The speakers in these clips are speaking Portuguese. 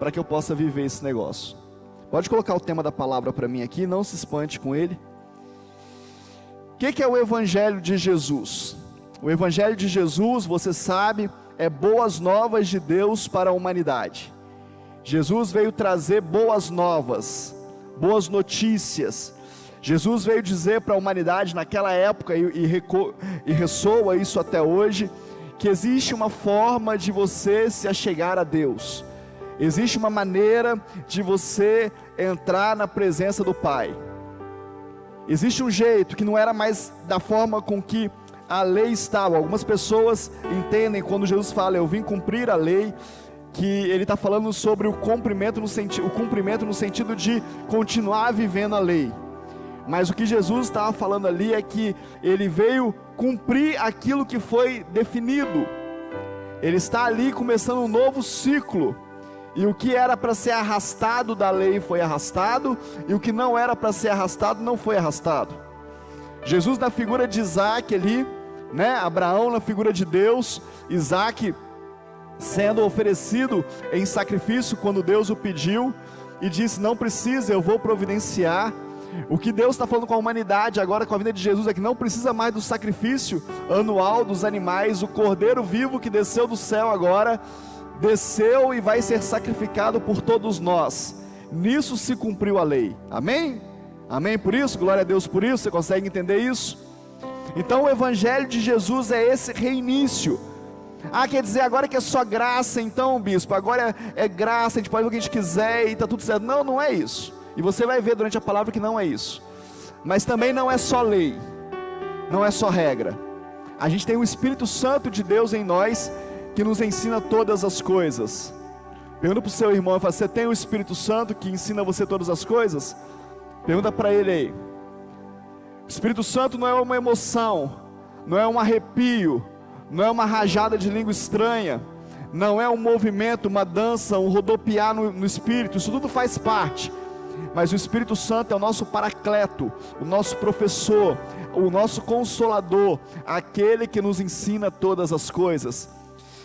para que eu possa viver esse negócio. Pode colocar o tema da palavra para mim aqui, não se espante com ele. O que é o Evangelho de Jesus? O Evangelho de Jesus, você sabe, é boas novas de Deus para a humanidade. Jesus veio trazer boas novas, boas notícias. Jesus veio dizer para a humanidade naquela época, e ressoa isso até hoje, que existe uma forma de você se achegar a Deus. Existe uma maneira de você entrar na presença do Pai. Existe um jeito que não era mais da forma com que a lei estava. Algumas pessoas entendem quando Jesus fala, eu vim cumprir a lei, que ele está falando sobre o cumprimento no sentido de continuar vivendo a lei. Mas o que Jesus estava falando ali é que ele veio cumprir aquilo que foi definido. Ele está ali começando um novo ciclo. E o que era para ser arrastado da lei foi arrastado, e o que não era para ser arrastado não foi arrastado. Jesus na figura de Isaac ali, Abraão na figura de Deus, Isaac sendo oferecido em sacrifício quando Deus o pediu, e disse, não precisa, eu vou providenciar. O que Deus está falando com a humanidade agora, com a vinda de Jesus, é que não precisa mais do sacrifício anual dos animais. O cordeiro vivo que desceu do céu agora, desceu e vai ser sacrificado por todos nós. Nisso se cumpriu a lei. Amém? Amém por isso? Glória a Deus por isso. Você consegue entender isso? Então o Evangelho de Jesus é esse reinício. Quer dizer agora que é só graça então, bispo? Agora é graça, a gente pode ver o que a gente quiser e está tudo certo. Não, não é isso. E você vai ver durante a palavra que não é isso. Mas também não é só lei, não é só regra. A gente tem o Espírito Santo de Deus em nós, que nos ensina todas as coisas. Pergunta para o seu irmão, fala, você tem o Espírito Santo que ensina você todas as coisas? Pergunta para ele aí. O Espírito Santo não é uma emoção, não é um arrepio, não é uma rajada de língua estranha, não é um movimento, uma dança, um rodopiar no Espírito. Isso tudo faz parte. Mas o Espírito Santo é o nosso paracleto, o nosso professor, o nosso consolador, aquele que nos ensina todas as coisas.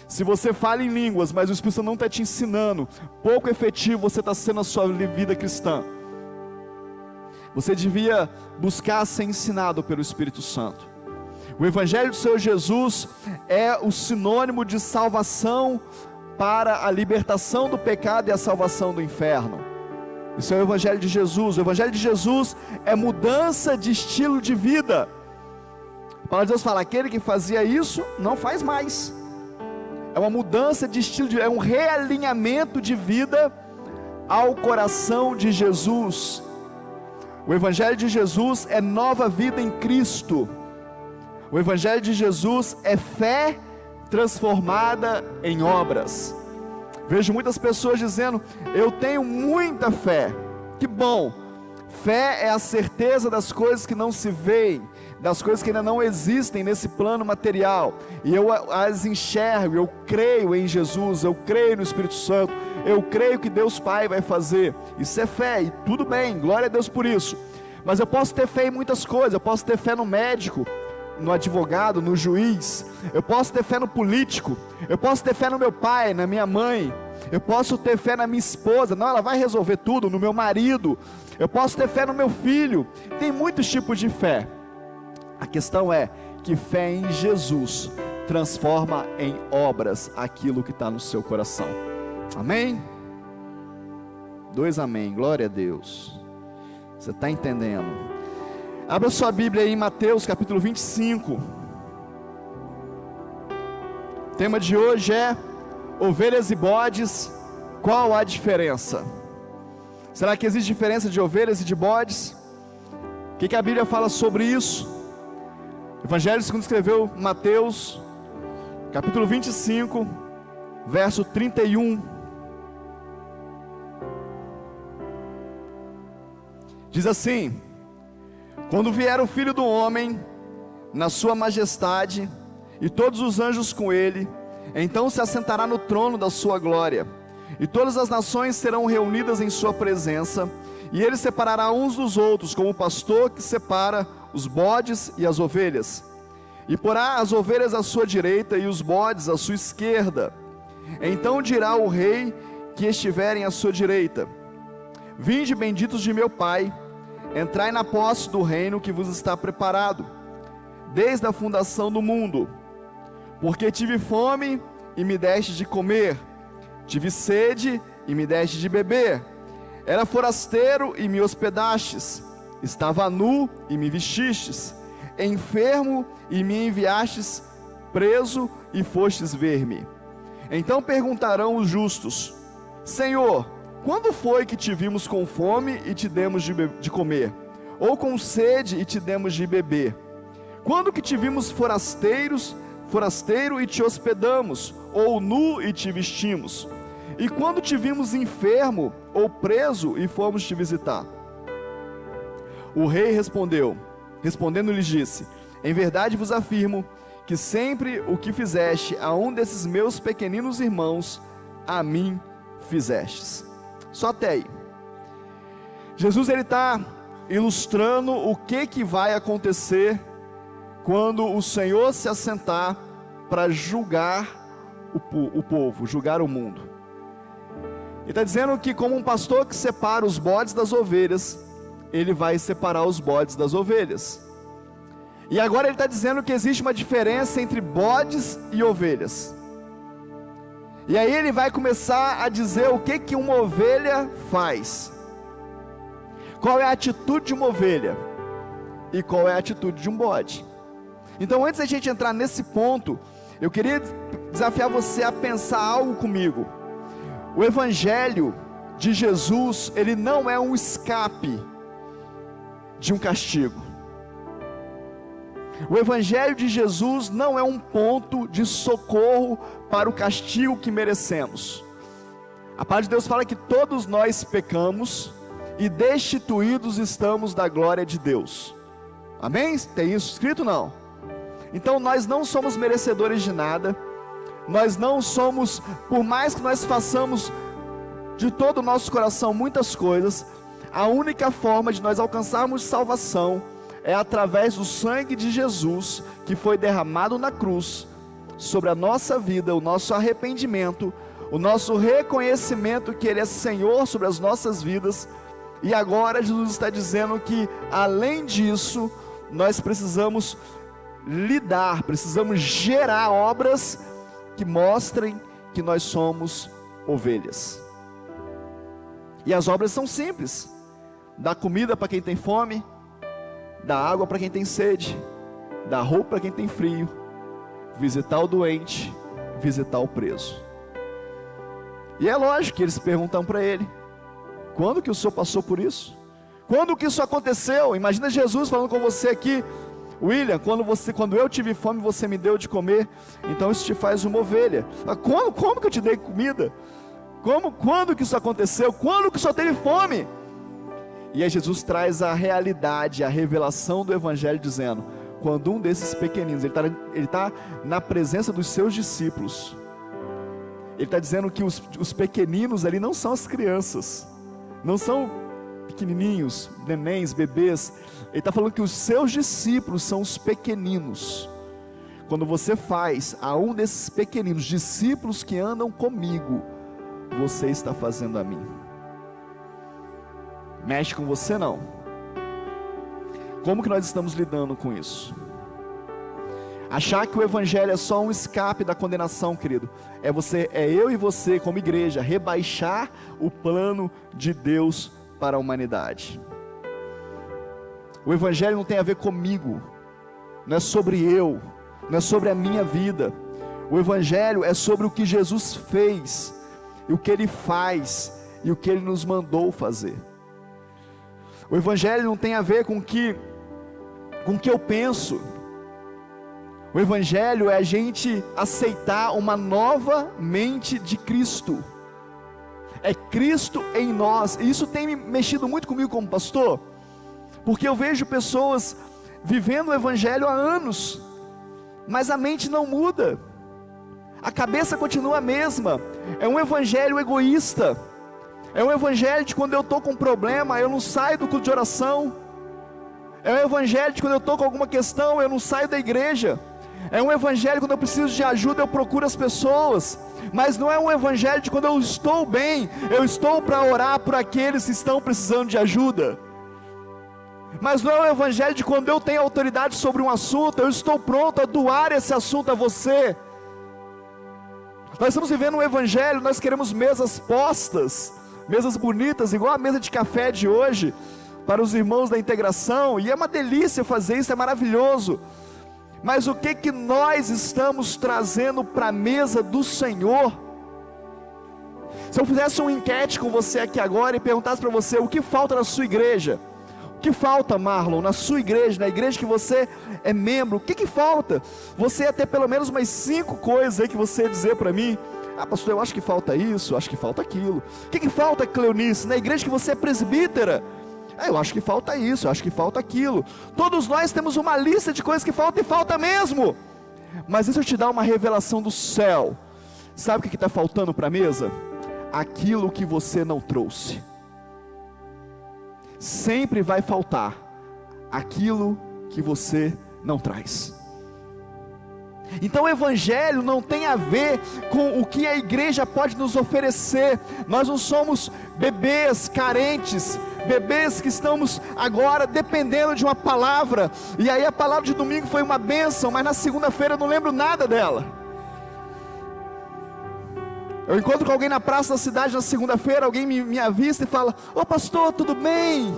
Se você fala em línguas, mas o Espírito Santo não está te ensinando, pouco efetivo você está sendo a sua vida cristã. Você devia buscar ser ensinado pelo Espírito Santo. O Evangelho do Senhor Jesus é o sinônimo de salvação para a libertação do pecado e a salvação do inferno. Isso é o Evangelho de Jesus. O Evangelho de Jesus é mudança de estilo de vida. A palavra de Deus fala, aquele que fazia isso, não faz mais. É uma mudança de estilo, é um realinhamento de vida ao coração de Jesus. O Evangelho de Jesus é nova vida em Cristo. O Evangelho de Jesus é fé transformada em obras. Vejo muitas pessoas dizendo, eu tenho muita fé. Que bom! Fé é a certeza das coisas que não se veem, das coisas que ainda não existem nesse plano material, e eu as enxergo, eu creio em Jesus, eu creio no Espírito Santo, eu creio que Deus Pai vai fazer. Isso é fé, e tudo bem, glória a Deus por isso. Mas eu posso ter fé em muitas coisas. Eu posso ter fé no médico, no advogado, no juiz. Eu posso ter fé no político. Eu posso ter fé no meu pai, na minha mãe. Eu posso ter fé na minha esposa, não, ela vai resolver tudo. No meu marido. Eu posso ter fé no meu filho. Tem muitos tipos de fé. A questão é que fé em Jesus transforma em obras aquilo que está no seu coração. Amém? 2 amém, glória a Deus. Você está entendendo? Abra sua Bíblia aí em Mateus capítulo 25. O tema de hoje é ovelhas e bodes, qual a diferença? Será que existe diferença de ovelhas e de bodes? O que a Bíblia fala sobre isso? Evangelho segundo escreveu Mateus, capítulo 25, verso 31. Diz assim: quando vier o Filho do Homem, na sua majestade, e todos os anjos com ele, então se assentará no trono da sua glória, e todas as nações serão reunidas em sua presença, e ele separará uns dos outros, como o pastor que separa os bodes e as ovelhas, e porá as ovelhas à sua direita e os bodes à sua esquerda. Então dirá o rei que estiverem à sua direita. Vinde, benditos de meu Pai, entrai na posse do reino que vos está preparado, desde a fundação do mundo. Porque tive fome e me deste de comer, tive sede e me deste de beber, era forasteiro e me hospedastes, estava nu e me vestistes, enfermo e me enviastes, preso e fostes ver-me. Então perguntarão os justos: Senhor, quando foi que te vimos com fome e te demos de comer? Ou com sede e te demos de beber? Quando que te vimos forasteiro e te hospedamos? Ou nu e te vestimos? E quando te vimos enfermo ou preso e fomos te visitar? O rei respondendo lhes disse: Em verdade vos afirmo que sempre o que fizeste a um desses meus pequeninos irmãos, a mim fizestes. Só até aí. Jesus está ilustrando o que vai acontecer quando o Senhor se assentar para julgar o povo, julgar o mundo. Ele está dizendo que, como um pastor que separa os bodes das ovelhas, ele vai separar os bodes das ovelhas. E agora ele está dizendo que existe uma diferença entre bodes e ovelhas. E aí ele vai começar a dizer o que uma ovelha faz. Qual é a atitude de uma ovelha e qual é a atitude de um bode. Então, antes da gente entrar nesse ponto, eu queria desafiar você a pensar algo comigo. O Evangelho de Jesus, ele não é um escape de um castigo. O Evangelho de Jesus não é um ponto de socorro para o castigo que merecemos. A palavra de Deus fala que todos nós pecamos e destituídos estamos da glória de Deus. Amém? Tem isso escrito? Não. Então nós não somos merecedores de nada. Nós não somos, por mais que nós façamos de todo o nosso coração muitas coisas, a única forma de nós alcançarmos salvação é através do sangue de Jesus, que foi derramado na cruz, sobre a nossa vida, o nosso arrependimento, o nosso reconhecimento que Ele é Senhor sobre as nossas vidas. E agora Jesus está dizendo que, além disso, nós precisamos precisamos gerar obras que mostrem que nós somos ovelhas. E as obras são simples: dar comida para quem tem fome, dar água para quem tem sede, dar roupa para quem tem frio, visitar o doente, visitar o preso. E é lógico que eles perguntam para ele: quando que o senhor passou por isso? Quando que isso aconteceu? Imagina Jesus falando com você aqui: William, quando eu tive fome, você me deu de comer, então isso te faz uma ovelha. Como que eu te dei comida? Quando que isso aconteceu? Quando que o senhor teve fome? E aí Jesus traz a realidade, a revelação do Evangelho, dizendo: quando um desses pequeninos, ele está na presença dos seus discípulos, ele está dizendo que os pequeninos ali não são as crianças, não são pequenininhos, nenéns, bebês. Ele está falando que os seus discípulos são os pequeninos. Quando você faz a um desses pequeninos, discípulos que andam comigo, você está fazendo a mim. Mexe com você não? Como que nós estamos lidando com isso? Achar que o Evangelho é só um escape da condenação, querido, é eu e você como igreja rebaixar o plano de Deus para a humanidade. O Evangelho não tem a ver comigo, não é sobre eu, não é sobre a minha vida. O Evangelho é sobre o que Jesus fez, e o que Ele faz, e o que Ele nos mandou fazer. O Evangelho não tem a ver com o que eu penso. O Evangelho é a gente aceitar uma nova mente de Cristo. É Cristo em nós. E isso tem mexido muito comigo como pastor, porque eu vejo pessoas vivendo o Evangelho há anos, mas a mente não muda, a cabeça continua a mesma. É um Evangelho egoísta. É um Evangelho de quando eu estou com um problema, eu não saio do culto de oração. É um Evangelho de quando eu estou com alguma questão, eu não saio da igreja. É um Evangelho quando eu preciso de ajuda, eu procuro as pessoas. Mas não é um evangelho de quando eu estou bem, eu estou para orar por aqueles que estão precisando de ajuda. Mas não é um evangelho de quando eu tenho autoridade sobre um assunto, eu estou pronto a doar esse assunto a você. Nós estamos vivendo um evangelho, nós queremos mesas postas, mesas bonitas, igual a mesa de café de hoje, para os irmãos da integração, e é uma delícia fazer isso, é maravilhoso. Mas o que nós estamos trazendo para a mesa do Senhor? Se eu fizesse uma enquete com você aqui agora e perguntasse para você o que falta na sua igreja, o que falta, Marlon, na sua igreja, na igreja que você é membro, o que falta? Você ia ter pelo menos umas 5 coisas aí que você ia dizer para mim. Ah, pastor, eu acho que falta isso, eu acho que falta aquilo. O que falta, Cleonice, na igreja que você é presbítera? Ah, eu acho que falta isso, eu acho que falta aquilo. Todos nós temos uma lista de coisas que falta e falta mesmo. Mas deixa eu te dar uma revelação do céu. Sabe o que está faltando para a mesa? Aquilo que você não trouxe. Sempre vai faltar aquilo que você não traz. Então o evangelho não tem a ver com o que a igreja pode nos oferecer. Nós não somos bebês carentes, bebês que estamos agora dependendo de uma palavra, e aí a palavra de domingo foi uma bênção, mas na segunda-feira eu não lembro nada dela. Eu encontro com alguém na praça da cidade na segunda-feira, alguém me avista e fala: ô pastor, tudo bem?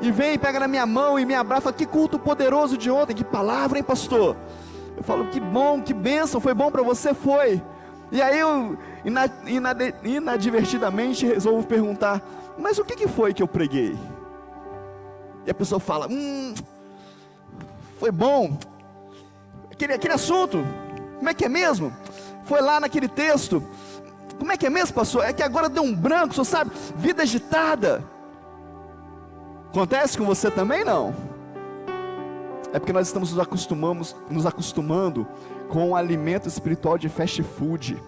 E vem e pega na minha mão e me abraça, fala: que culto poderoso de ontem, que palavra, hein pastor? Eu falo: que bom, que bênção, foi bom para você? Foi. E aí eu inadvertidamente resolvo perguntar: mas o que foi que eu preguei? E a pessoa fala: foi bom. Aquele assunto, como é que é mesmo? Foi lá naquele texto. Como é que é mesmo, pastor? É que agora deu um branco, você sabe, vida agitada. Acontece com você também? Não. É porque nós estamos nos acostumando com o alimento espiritual de fast food.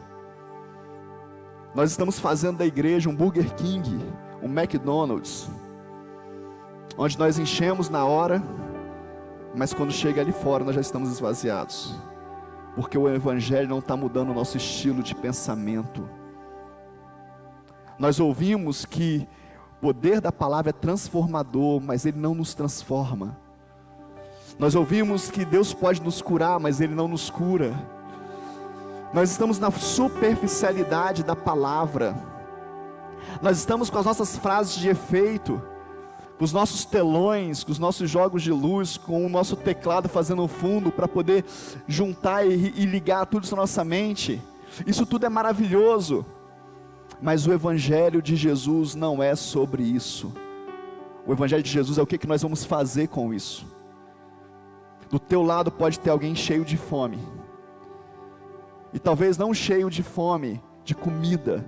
Nós estamos fazendo da igreja um Burger King, um McDonald's, onde nós enchemos na hora, mas quando chega ali fora nós já estamos esvaziados, porque o evangelho não está mudando o nosso estilo de pensamento. Nós ouvimos que o poder da palavra é transformador, mas ele não nos transforma. Nós ouvimos que Deus pode nos curar, mas ele não nos cura. Nós estamos na superficialidade da palavra. Nós estamos com as nossas frases de efeito, com os nossos telões, com os nossos jogos de luz, com o nosso teclado fazendo fundo para poder juntar e ligar tudo isso na nossa mente. Isso tudo é maravilhoso, mas o evangelho de Jesus não é sobre isso. O evangelho de Jesus é o que nós vamos fazer com isso. Do teu lado pode ter alguém cheio de fome, e talvez não cheio de fome de comida,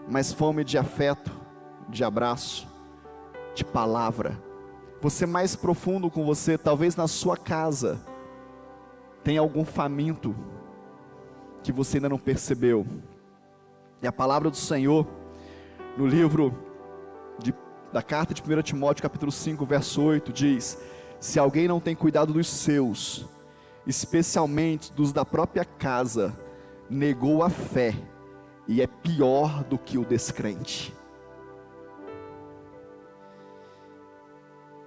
mas fome de afeto, de abraço, de palavra. Você mais profundo com você, talvez na sua casa tem algum faminto que você ainda não percebeu. E a palavra do Senhor no livro da carta de 1 Timóteo capítulo 5 verso 8 diz: se alguém não tem cuidado dos seus, especialmente dos da própria casa, negou a fé e é pior do que o descrente.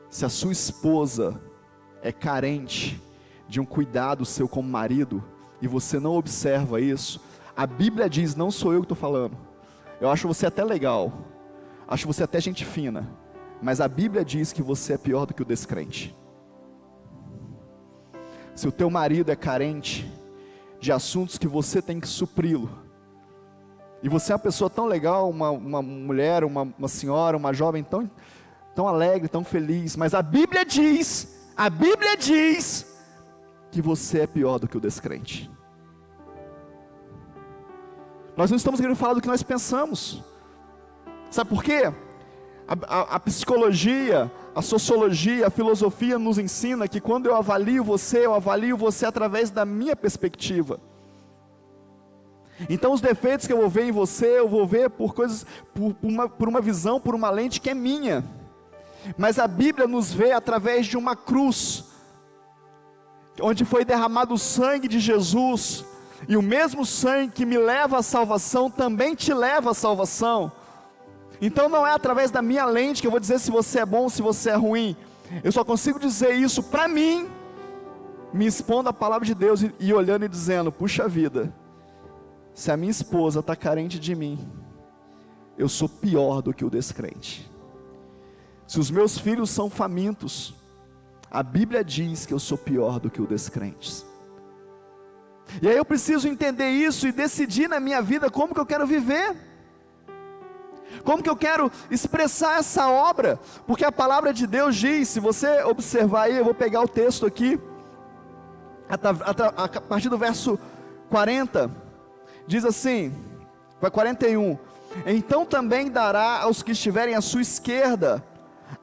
Se a sua esposa é carente de um cuidado seu como marido, e você não observa isso, a Bíblia diz, não sou eu que estou falando, eu acho você até legal, acho você até gente fina, mas a Bíblia diz que você é pior do que o descrente. Se o teu marido é carente de assuntos que você tem que supri-lo, e você é uma pessoa tão legal, uma mulher, uma senhora, uma jovem tão alegre, tão feliz, mas a Bíblia diz que você é pior do que o descrente. Nós não estamos querendo falar do que nós pensamos. Sabe por quê? A psicologia, a sociologia, a filosofia nos ensina que quando eu avalio você através da minha perspectiva. Então os defeitos que eu vou ver em você, eu vou ver por coisas, por uma visão, por uma lente que é minha. Mas a Bíblia nos vê através de uma cruz, onde foi derramado o sangue de Jesus, E o mesmo sangue que me leva à salvação também te leva à salvação. Então não é através da minha lente que eu vou dizer se você é bom ou se você é ruim. Eu só consigo dizer isso para mim, me expondo à palavra de Deus e olhando e dizendo: puxa vida, se a minha esposa está carente de mim, eu sou pior do que o descrente. Se os meus filhos são famintos, a Bíblia diz que eu sou pior do que o descrente. E aí eu preciso entender isso e decidir na minha vida como que eu quero viver, como que eu quero expressar essa obra, porque a palavra de Deus diz, se você observar aí, eu vou pegar o texto aqui, a partir do verso 40, diz assim, vai 41, então também dará aos que estiverem à sua esquerda: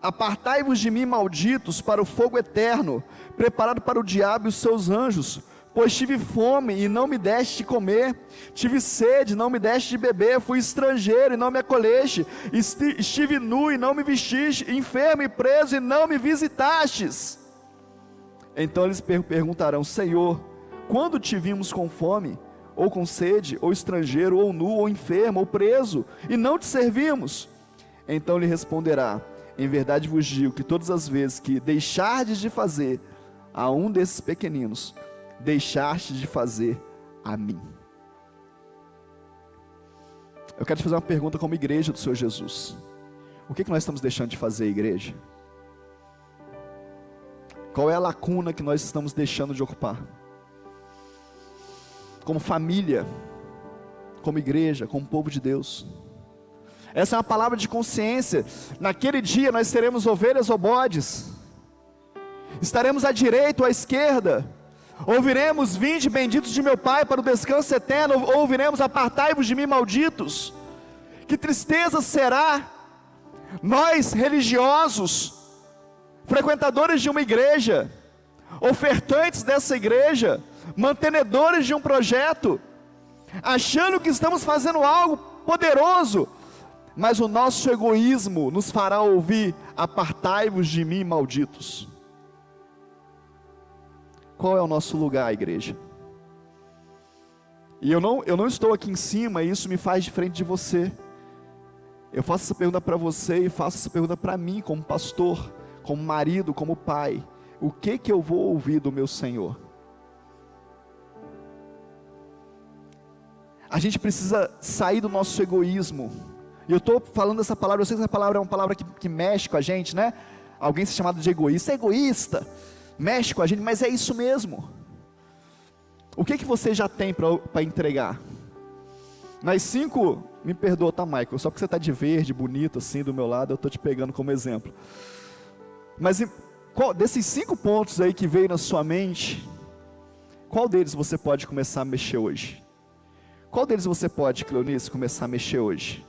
apartai-vos de mim, malditos, para o fogo eterno, preparado para o diabo e os seus anjos. Pois tive fome e não me deste de comer, tive sede e não me deste de beber, fui estrangeiro e não me acolheste, estive nu e não me vestiste, enfermo e preso e não me visitastes. Então eles perguntarão: Senhor, quando te vimos com fome, ou com sede, ou estrangeiro, ou nu, ou enfermo, ou preso, e não te servimos? Então ele responderá: em verdade vos digo que todas as vezes que deixardes de fazer a um desses pequeninos, deixaste de fazer a mim. Eu quero te fazer uma pergunta como igreja do Senhor Jesus: o que nós estamos deixando de fazer, igreja? Qual é a lacuna que nós estamos deixando de ocupar? Como família, como igreja, como povo de Deus. Essa é uma palavra de consciência. Naquele dia nós seremos ovelhas ou bodes, estaremos à direita ou à esquerda. Ouviremos: vinde benditos de meu Pai para o descanso eterno, ou ouviremos: apartai-vos de mim, malditos. Que tristeza será nós religiosos, frequentadores de uma igreja, ofertantes dessa igreja, mantenedores de um projeto, achando que estamos fazendo algo poderoso, mas o nosso egoísmo nos fará ouvir: apartai-vos de mim, malditos. Qual é o nosso lugar, igreja? E eu não estou aqui em cima, e isso me faz diferente de você. Eu faço essa pergunta para você e faço essa pergunta para mim, como pastor, como marido, como pai: o que eu vou ouvir do meu Senhor? A gente precisa sair do nosso egoísmo. E eu estou falando essa palavra, eu sei que essa palavra é uma palavra que mexe com a gente, né? Alguém ser chamado de egoísta, egoísta, mexe com a gente, mas é isso mesmo. O que você já tem para entregar? Nas 5, me perdoa, tá, Michael? Só porque você está de verde, bonito assim do meu lado, eu estou te pegando como exemplo. Mas desses 5 pontos aí que veio na sua mente, qual deles você pode começar a mexer hoje? Qual deles você pode, Cleonice, começar a mexer hoje?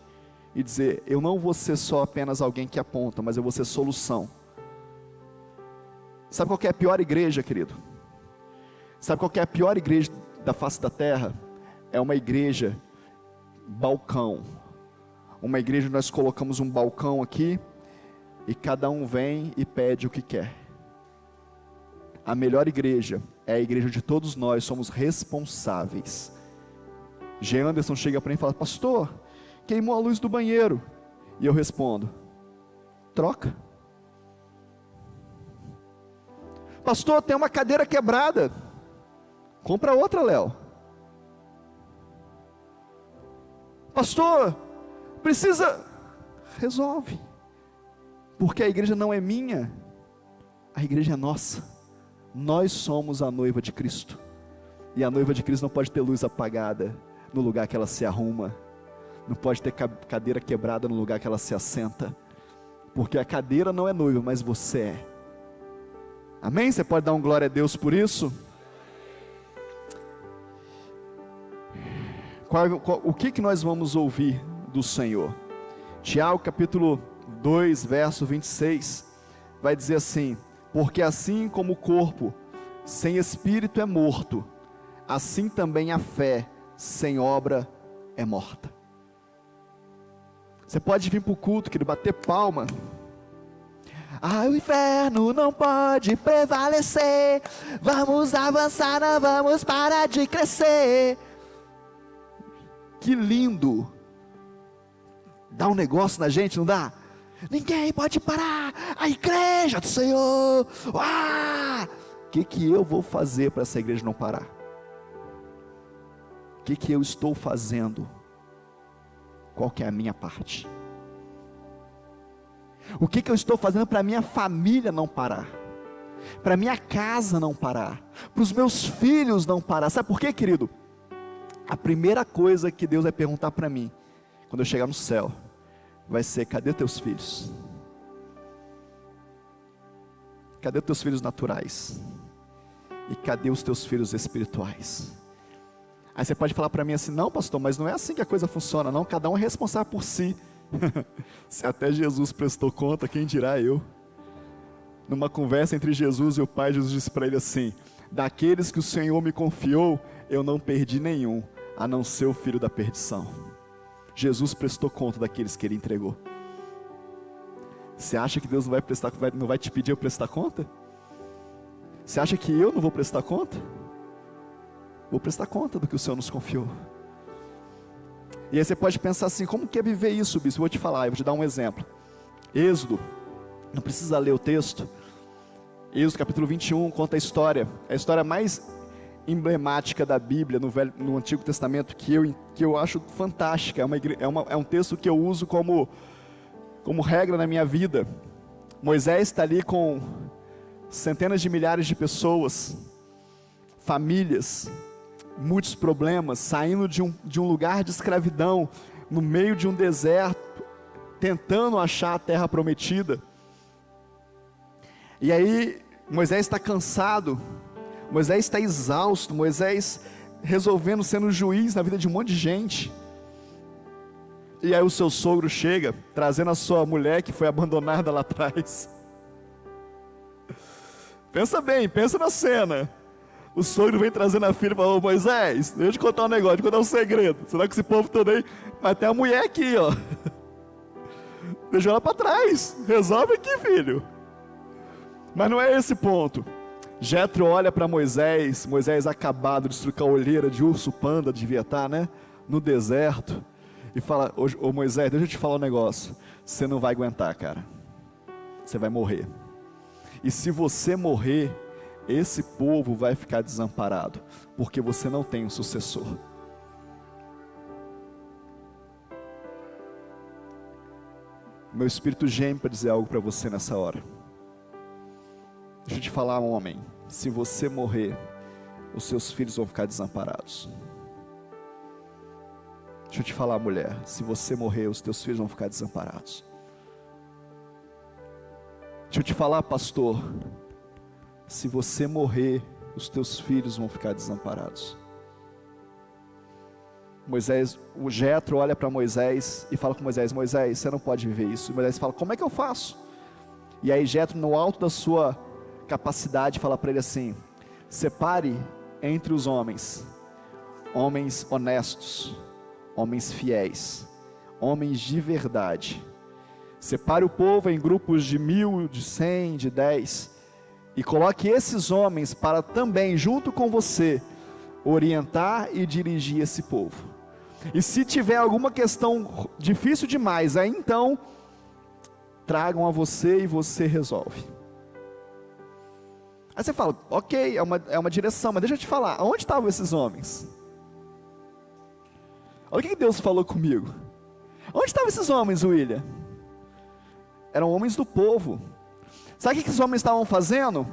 E dizer: eu não vou ser só apenas alguém que aponta, mas eu vou ser solução. Sabe qual que é a pior igreja, querido? Sabe qual que é a pior igreja da face da terra? É uma igreja balcão. Uma igreja onde nós colocamos um balcão aqui, e cada um vem e pede o que quer. A melhor igreja é a igreja onde todos nós somos responsáveis. G. Anderson chega para mim e fala: pastor, queimou a luz do banheiro. E eu respondo: troca. Pastor, tem uma cadeira quebrada. Compra outra, Léo. Pastor, precisa... resolve. Porque a igreja não é minha, a igreja é nossa. Nós somos a noiva de Cristo. E a noiva de Cristo não pode ter luz apagada no lugar que ela se arruma. Não pode ter cadeira quebrada no lugar que ela se assenta. Porque a cadeira não é noiva, mas você é. Amém? Você pode dar um glória a Deus por isso? O que nós vamos ouvir do Senhor? Tiago capítulo 2, verso 26, vai dizer assim: porque assim como o corpo sem espírito é morto, assim também a fé sem obra é morta. Você pode vir para o culto, querido, bater palma. O inferno não pode prevalecer. Vamos avançar, não vamos parar de crescer. Que lindo. Dá um negócio na gente, não dá? Ninguém pode parar a igreja do Senhor. O que eu vou fazer para essa igreja não parar? O que eu estou fazendo? Qual que é a minha parte? O que eu estou fazendo para minha família não parar? Para minha casa não parar? Para os meus filhos não parar? Sabe por quê, querido? A primeira coisa que Deus vai perguntar para mim, quando eu chegar no céu, vai ser: cadê teus filhos? Cadê teus filhos naturais? E cadê os teus filhos espirituais? Aí você pode falar para mim assim: não, pastor, mas não é assim que a coisa funciona, não. Cada um é responsável por si. Se até Jesus prestou conta, quem dirá eu? Numa conversa entre Jesus e o Pai, Jesus disse para ele assim: daqueles que o Senhor me confiou, eu não perdi nenhum, a não ser o filho da perdição. Jesus prestou conta daqueles que ele entregou. Você acha que Deus não vai te pedir eu prestar conta? Você acha que eu não vou prestar conta? Vou prestar conta do que o Senhor nos confiou. E aí você pode pensar assim: como que é viver isso, bispo? Eu vou te falar, eu vou te dar um exemplo. Êxodo, não precisa ler o texto. Êxodo capítulo 21 conta a história mais emblemática da Bíblia no Antigo Testamento, que eu acho fantástica. É um texto que eu uso como regra na minha vida. Moisés está ali com centenas de milhares de pessoas, famílias, muitos problemas, saindo de um lugar de escravidão, no meio de um deserto, tentando achar a terra prometida. E aí Moisés está cansado, Moisés está exausto, Moisés resolvendo sendo juiz na vida de um monte de gente. E aí o seu sogro chega, trazendo a sua mulher que foi abandonada lá atrás. Pensa bem, pensa na cena. O sogro vem trazendo a filha e fala: ô Moisés, deixa eu te contar um negócio, te contar um segredo. Será que esse povo todo aí? Mas tem a mulher aqui, ó. Deixa ela para trás, resolve aqui, filho. Mas não é esse ponto. Jetro olha para Moisés acabado de estrucar a olheira de urso panda, devia estar, né? No deserto. E fala: ô Moisés, deixa eu te falar um negócio. Você não vai aguentar, cara. Você vai morrer. E se você morrer, esse povo vai ficar desamparado, porque você não tem um sucessor. Meu espírito geme para dizer algo para você nessa hora. Deixa eu te falar, homem, se você morrer, os seus filhos vão ficar desamparados. Deixa eu te falar, mulher, se você morrer, os teus filhos vão ficar desamparados. Deixa eu te falar, pastor, se você morrer, os teus filhos vão ficar desamparados. O Jetro olha para Moisés e fala com Moisés: Moisés, você não pode viver isso. E Moisés fala: como é que eu faço? E aí Jetro, no alto da sua capacidade, fala para ele assim: separe entre os homens honestos, homens fiéis, homens de verdade. Separe o povo em grupos de 1000, de 100, de 10, e coloque esses homens para também, junto com você, orientar e dirigir esse povo. E se tiver alguma questão difícil demais, aí então tragam a você e você resolve. Aí você fala: ok, é uma direção, mas deixa eu te falar, onde estavam esses homens? Olha o que Deus falou comigo. Onde estavam esses homens, William? Eram homens do povo. Sabe o que esses homens estavam fazendo?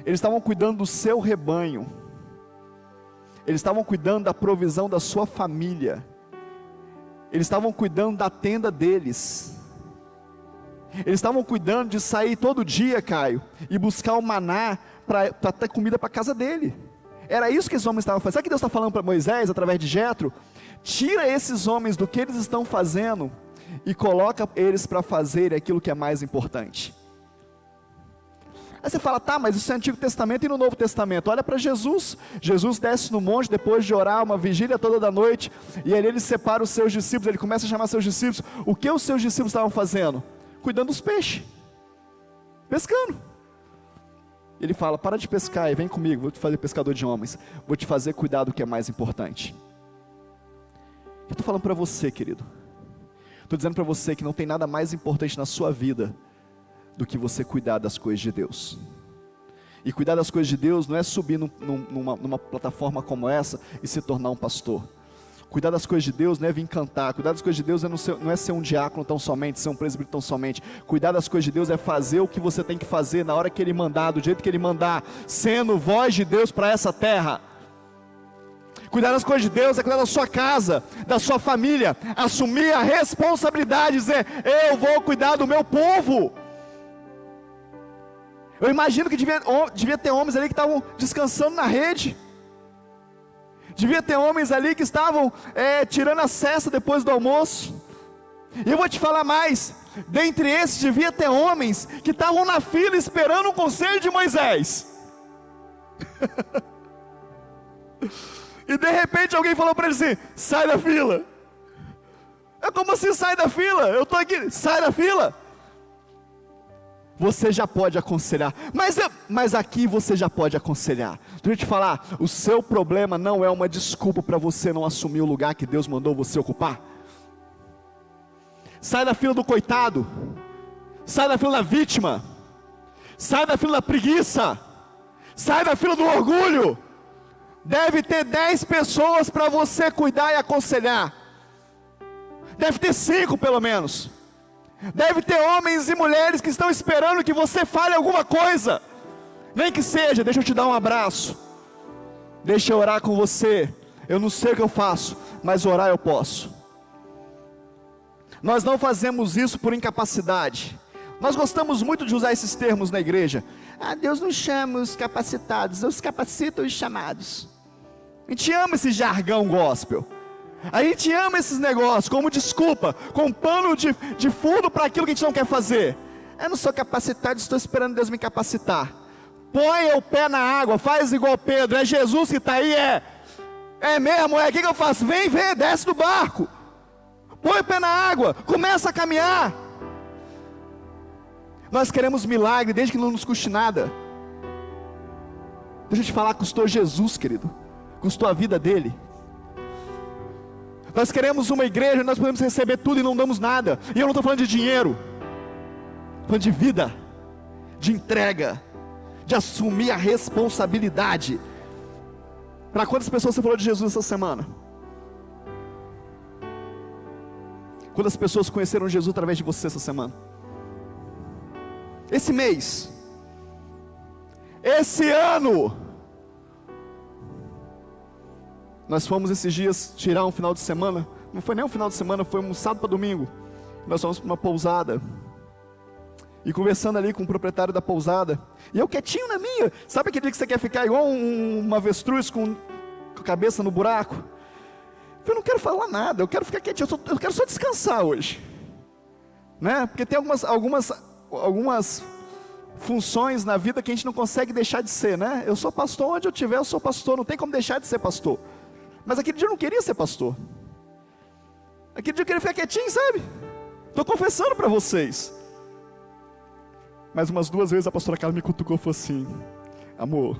Eles estavam cuidando do seu rebanho. Eles estavam cuidando da provisão da sua família. Eles estavam cuidando da tenda deles. Eles estavam cuidando de sair todo dia, Caio, e buscar o maná para ter comida para a casa dele. Era isso que esses homens estavam fazendo. Sabe o que Deus está falando para Moisés, através de Jetro? Tira esses homens do que eles estão fazendo e coloca eles para fazer aquilo que é mais importante. Aí você fala: tá, mas isso é Antigo Testamento e no Novo Testamento. Olha para Jesus. Jesus desce no monte depois de orar uma vigília toda da noite, e aí ele separa os seus discípulos, ele começa a chamar seus discípulos. O que os seus discípulos estavam fazendo? Cuidando dos peixes. pescando. Ele fala, para de pescar e vem comigo, vou te fazer pescador de homens, vou te fazer cuidar do que é mais importante. Eu estou falando para você, querido, estou dizendo para você que não tem nada mais importante na sua vida do que você cuidar das coisas de Deus. E cuidar das coisas de Deus não é subir numa plataforma como essa e se tornar um pastor. Cuidar das coisas de Deus não é vir cantar. Cuidar das coisas de Deus não é ser um diácono tão somente, ser um presbítero tão somente. Cuidar das coisas de Deus é fazer o que você tem que fazer na hora que Ele mandar, do jeito que Ele mandar, sendo voz de Deus para essa terra. Cuidar das coisas de Deus é cuidar da sua casa, da sua família, assumir a responsabilidade, dizer, eu vou cuidar do meu povo. Eu imagino que devia ter homens ali que estavam descansando na rede. Devia ter homens ali que estavam tirando a cesta depois do almoço. E eu vou te falar mais, dentre esses devia ter homens que estavam na fila esperando o conselho de Moisés. E de repente alguém falou para ele assim, sai da fila. É como assim sai da fila? Eu estou aqui, sai da fila. Você já pode aconselhar, mas aqui você já pode aconselhar. Deixa eu te falar, o seu problema não é uma desculpa para você não assumir o lugar que Deus mandou você ocupar. Sai da fila do coitado, sai da fila da vítima, sai da fila da preguiça, sai da fila do orgulho. Deve ter 10 pessoas para você cuidar e aconselhar, deve ter 5 pelo menos. Deve ter homens e mulheres que estão esperando que você fale alguma coisa, nem que seja, deixa eu te dar um abraço, deixa eu orar com você, eu não sei o que eu faço, mas orar eu posso. Nós não fazemos isso por incapacidade. Nós gostamos muito de usar esses termos na igreja. Deus não chama os capacitados, Deus capacita os chamados. A gente ama esse jargão gospel. A gente ama esses negócios como desculpa, como pano de fundo para aquilo que a gente não quer fazer. Eu não sou capacitado, estou esperando Deus me capacitar. Põe o pé na água, faz igual Pedro, é Jesus que está aí, é mesmo, o que eu faço? Vem, desce do barco, põe o pé na água, começa a caminhar. Nós queremos milagre desde que não nos custe nada. Deixa eu te falar, custou Jesus, querido, custou a vida dele. Nós queremos uma igreja onde nós podemos receber tudo e não damos nada. E eu não estou falando de dinheiro, estou falando de vida, de entrega, de assumir a responsabilidade. Para quantas pessoas você falou de Jesus essa semana? Quantas pessoas conheceram Jesus através de você essa semana? Esse mês, esse ano. Nós fomos esses dias tirar um final de semana. Não foi nem um final de semana, foi um sábado para domingo. Nós fomos para uma pousada. E conversando ali com o proprietário da pousada. E eu quietinho na minha. Sabe aquele dia que você quer ficar igual uma avestruz com a cabeça no buraco? Eu não quero falar nada, eu quero ficar quietinho. Eu quero só descansar hoje. Né? Porque tem algumas funções na vida que a gente não consegue deixar de ser, né? Eu sou pastor, onde eu estiver eu sou pastor. Não tem como deixar de ser pastor. Mas aquele dia eu não queria ser pastor. Aquele dia eu queria ficar quietinho, sabe? Estou confessando para vocês. Mas umas 2 vezes a pastora Carla me cutucou e falou assim: amor,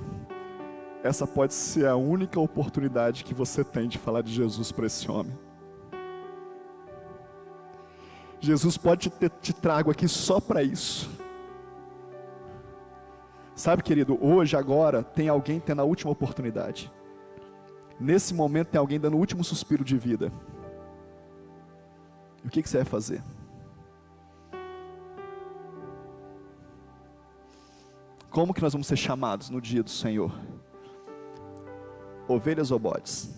essa pode ser a única oportunidade que você tem de falar de Jesus para esse homem. Jesus pode ter te trago aqui só para isso. Sabe, querido, hoje, agora, tem alguém tendo a última oportunidade. Nesse momento tem alguém dando o último suspiro de vida. E o que você vai fazer? Como que nós vamos ser chamados no dia do Senhor? Ovelhas ou bodes?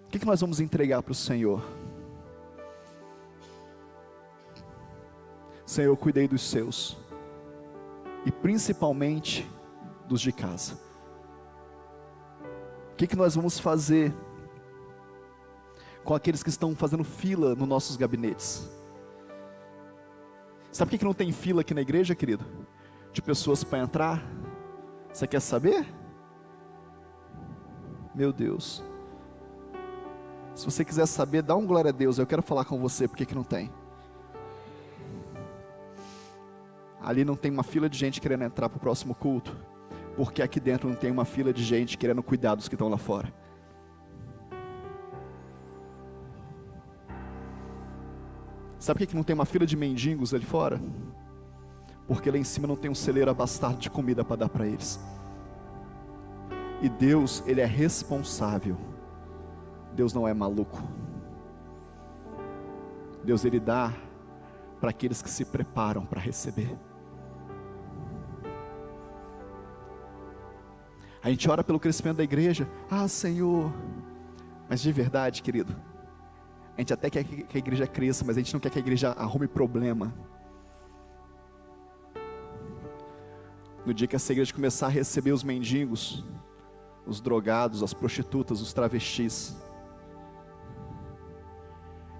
O que nós vamos entregar para o Senhor? Senhor, eu cuidei dos seus, e principalmente dos de casa. O que nós vamos fazer com aqueles que estão fazendo fila nos nossos gabinetes? Sabe por que não tem fila aqui na igreja, querido? De pessoas para entrar? Você quer saber? Meu Deus. Se você quiser saber, dá um glória a Deus. Eu quero falar com você porque que não tem. ali não tem uma fila de gente querendo entrar para o próximo culto, porque aqui dentro não tem uma fila de gente querendo cuidar dos que estão lá fora. Sabe por que não tem uma fila de mendigos ali fora? Porque lá em cima não tem um celeiro abastado de comida para dar para eles. E Deus, Ele é responsável. Deus não é maluco. Deus, Ele dá para aqueles que se preparam para receber. A gente ora pelo crescimento da igreja. Ah, Senhor. Mas de verdade, querido, a gente até quer que a igreja cresça, mas a gente não quer que a igreja arrume problema. No dia que essa igreja começar a receber os mendigos, os drogados, as prostitutas, os travestis,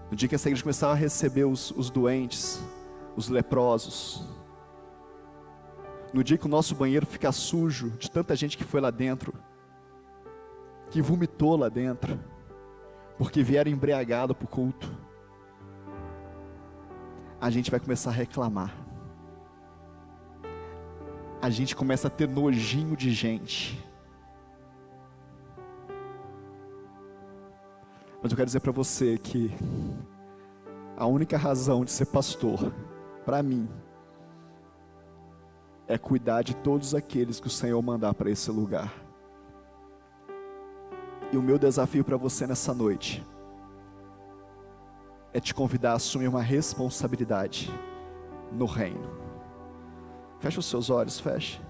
no dia que essa igreja começar a receber os doentes, os leprosos, no dia que o nosso banheiro ficar sujo de tanta gente que foi lá dentro, que vomitou lá dentro, porque vieram embriagado para o culto, a gente vai começar a reclamar. A gente começa a ter nojinho de gente. Mas eu quero dizer para você que a única razão de ser pastor, para mim, é cuidar de todos aqueles que o Senhor mandar para esse lugar. E o meu desafio para você nessa noite é te convidar a assumir uma responsabilidade no reino. Fecha os seus olhos, fecha.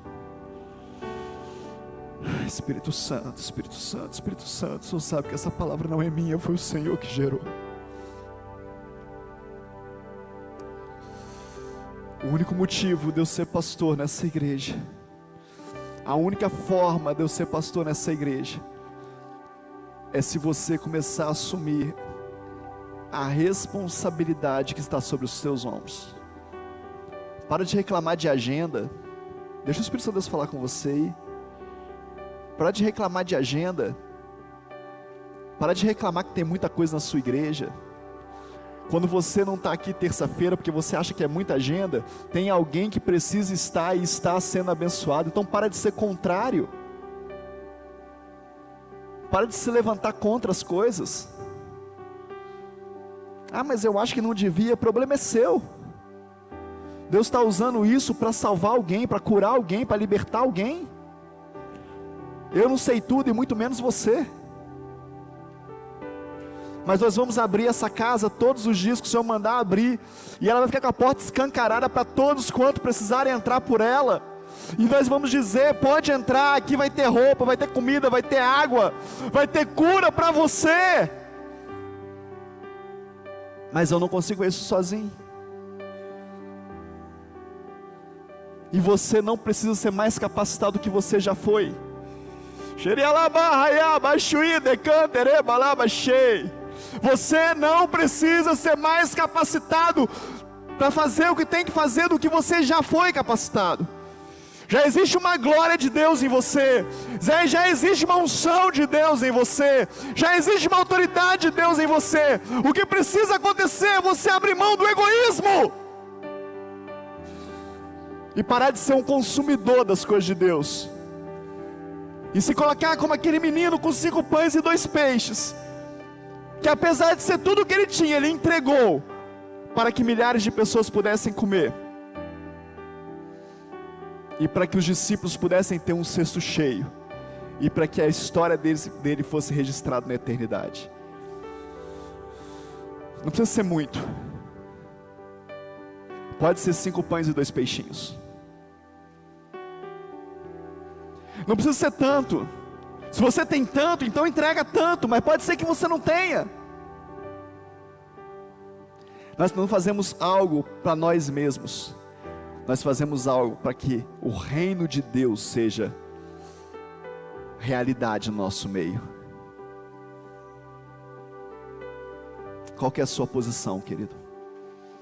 Espírito Santo, Espírito Santo, Espírito Santo, o Senhor sabe que essa palavra não é minha, foi o Senhor que gerou. O único motivo de eu ser pastor nessa igreja, a única forma de eu ser pastor nessa igreja, é se você começar a assumir a responsabilidade que está sobre os seus ombros. Para de reclamar de agenda. Deixa o Espírito Santo de Deus falar com você aí. Para de reclamar de agenda. Para de reclamar que tem muita coisa na sua igreja. Quando você não está aqui terça-feira porque você acha que é muita agenda, tem alguém que precisa estar e está sendo abençoado. Então para de ser contrário. Para de se levantar contra as coisas. Ah, mas eu acho que não devia. O problema é seu. Deus está usando isso para salvar alguém, para curar alguém, para libertar alguém. Eu não sei tudo e muito menos você. Mas nós vamos abrir essa casa todos os dias que o Senhor mandar abrir. E ela vai ficar com a porta escancarada para todos quanto precisarem entrar por ela. E nós vamos dizer, pode entrar, aqui vai ter roupa, vai ter comida, vai ter água, vai ter cura para você. Mas eu não consigo isso sozinho. E você não precisa ser mais capacitado do que você já foi. Você não precisa ser mais capacitado para fazer o que tem que fazer do que você já foi capacitado. Já existe uma glória de Deus em você, já existe uma unção de Deus em você, já existe uma autoridade de Deus em você. O que precisa acontecer é você abrir mão do egoísmo e parar de ser um consumidor das coisas de Deus, e se colocar como aquele menino com 5 pães e 2 peixes, que apesar de ser tudo o que ele tinha, ele entregou para que milhares de pessoas pudessem comer, e para que os discípulos pudessem ter um cesto cheio, e para que a história dele fosse registrada na eternidade. Não precisa ser muito, pode ser 5 pães e 2 peixinhos. Não precisa ser tanto. Se você tem tanto, então entrega tanto, mas pode ser que você não tenha. Nós não fazemos algo para nós mesmos, nós fazemos algo para que o reino de Deus seja realidade no nosso meio. Qual que é a sua posição, querido?